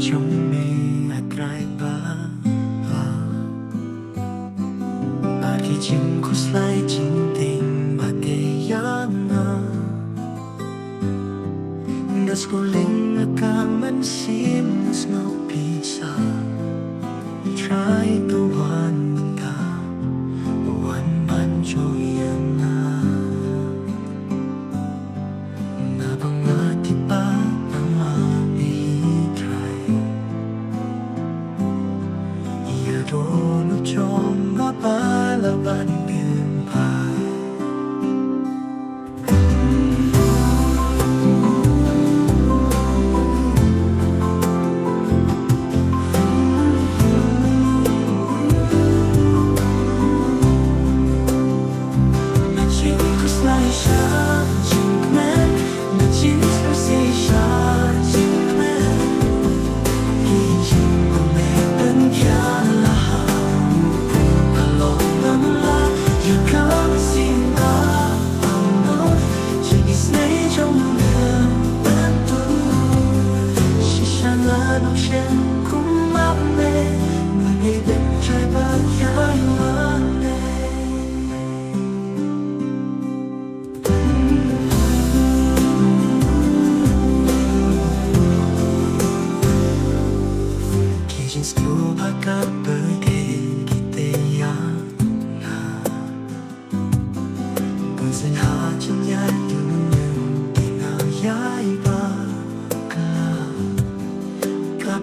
trong mình agrai ba Bagi jingku selai jinting bagayana Das kuling akaman sim snow pizza Try to one ka one man joyana Nabangati pa ang i-try Iyadono chong mapalaban din pa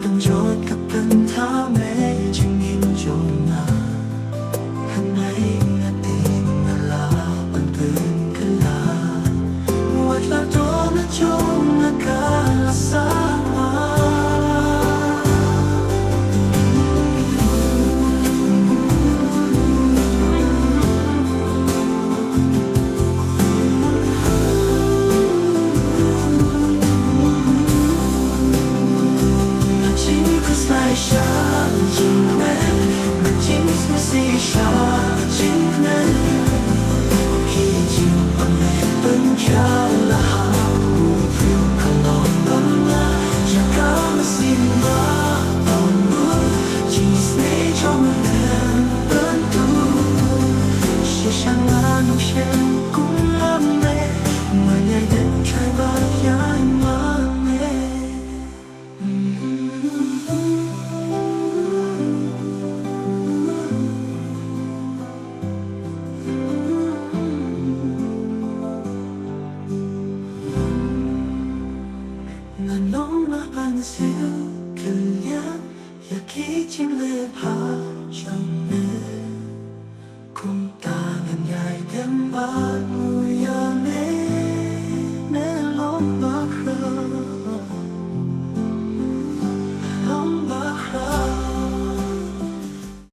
Penjot kapan tame jengin jona Hanay natin nalapan pengkala Muat lato na jong nakalasama Nanong mapansin kanya Yakitin lepa siyang kung tangan nga'y gambang